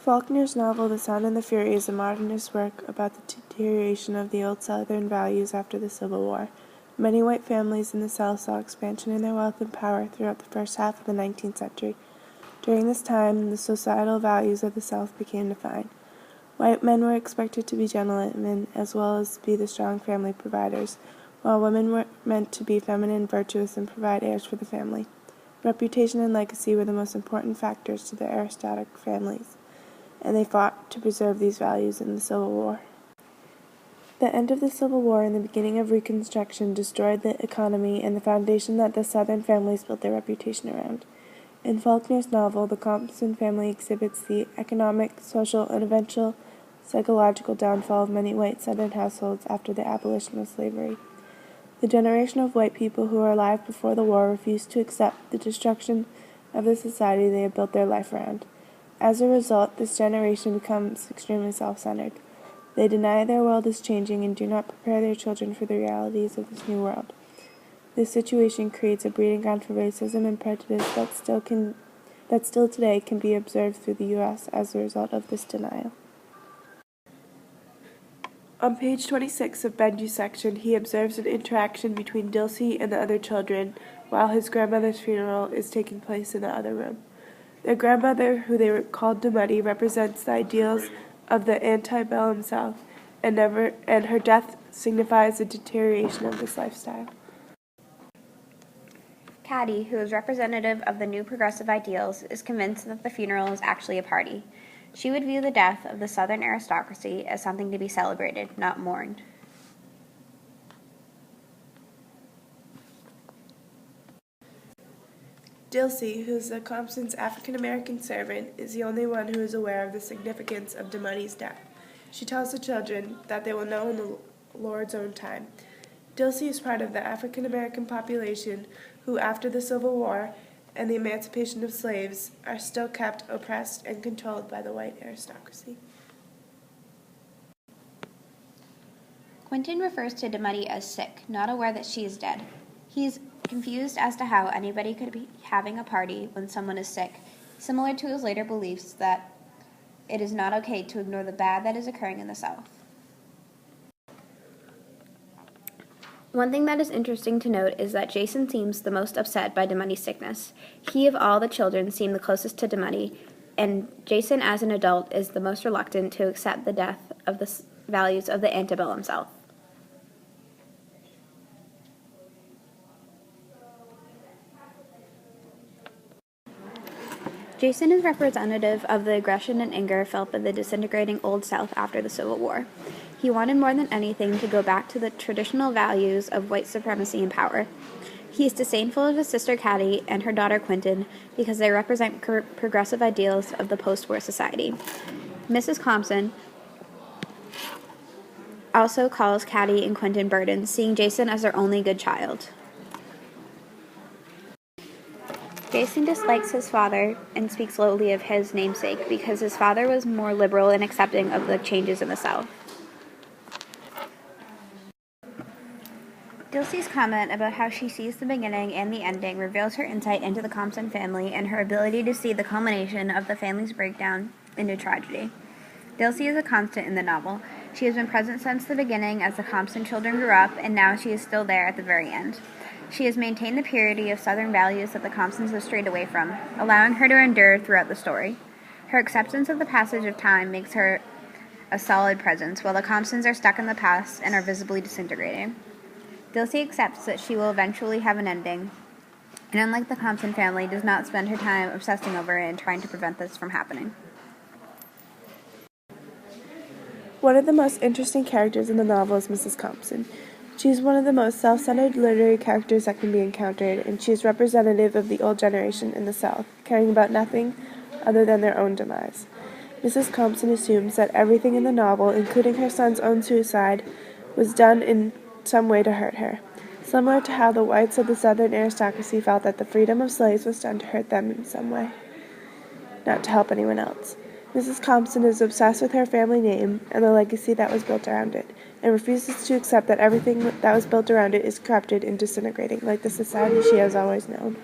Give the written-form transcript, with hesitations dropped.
Faulkner's novel The Sound and the Fury is a modernist work about the deterioration of the old Southern values after the Civil War. Many white families in the South saw expansion in their wealth and power throughout the first half of the 19th century. During this time, the societal values of the South became defined. White men were expected to be gentlemen as well as be the strong family providers, while women were meant to be feminine, virtuous, and provide heirs for the family. Reputation and legacy were the most important factors to the aristocratic families, and they fought to preserve these values in the Civil War. The end of the Civil War and the beginning of Reconstruction destroyed the economy and the foundation that the Southern families built their reputation around. In Faulkner's novel, the Compson family exhibits the economic, social, and eventual psychological downfall of many white Southern households after the abolition of slavery. The generation of white people who were alive before the war refused to accept the destruction of the society they had built their life around. As a result, this generation becomes extremely self-centered. They deny their world is changing and do not prepare their children for the realities of this new world. This situation creates a breeding ground for racism and prejudice that still today can be observed through the U.S. as a result of this denial. On page 26 of Benju's section, he observes an interaction between Dilsey and the other children while his grandmother's funeral is taking place in the other room. Their grandmother, who they called Dumuddy, represents the ideals of the antebellum South, and her death signifies the deterioration of this lifestyle. Caddy, who is representative of the new progressive ideals, is convinced that the funeral is actually a party. She would view the death of the Southern aristocracy as something to be celebrated, not mourned. Dilsey, who is the Compson's African-American servant, is the only one who is aware of the significance of Dumuddy's death. She tells the children that they will know in the Lord's own time. Dilsey is part of the African-American population who, after the Civil War and the emancipation of slaves, are still kept oppressed and controlled by the white aristocracy. Quentin refers to Dumuddy as sick, not aware that she is dead. He's confused as to how anybody could be having a party when someone is sick, similar to his later beliefs that it is not okay to ignore the bad that is occurring in the South. One thing that is interesting to note is that Jason seems the most upset by Dumuddy's sickness. He, of all the children, seemed the closest to Dumuddy, and Jason, as an adult, is the most reluctant to accept the death of the values of the antebellum South. Jason is representative of the aggression and anger felt by the disintegrating Old South after the Civil War. He wanted more than anything to go back to the traditional values of white supremacy and power. He is disdainful of his sister Caddy and her daughter Quentin because they represent progressive ideals of the post-war society. Mrs. Compson also calls Caddy and Quentin burdens, seeing Jason as their only good child. Jason dislikes his father and speaks lowly of his namesake because his father was more liberal and accepting of the changes in the South. Dilsey's comment about how she sees the beginning and the ending reveals her insight into the Compson family and her ability to see the culmination of the family's breakdown into tragedy. Dilsey is a constant in the novel. She has been present since the beginning as the Compson children grew up, and now she is still there at the very end. She has maintained the purity of Southern values that the Compsons have strayed away from, allowing her to endure throughout the story. Her acceptance of the passage of time makes her a solid presence, while the Compsons are stuck in the past and are visibly disintegrating. Dilsey accepts that she will eventually have an ending, and unlike the Compson family, does not spend her time obsessing over it and trying to prevent this from happening. One of the most interesting characters in the novel is Mrs. Compson. She is one of the most self-centered literary characters that can be encountered, and she is representative of the old generation in the South, caring about nothing other than their own demise. Mrs. Compson assumes that everything in the novel, including her son's own suicide, was done in some way to hurt her, similar to how the whites of the Southern aristocracy felt that the freedom of slaves was done to hurt them in some way, not to help anyone else. Mrs. Compson is obsessed with her family name and the legacy that was built around it, and refuses to accept that everything that was built around it is corrupted and disintegrating, like the society she has always known.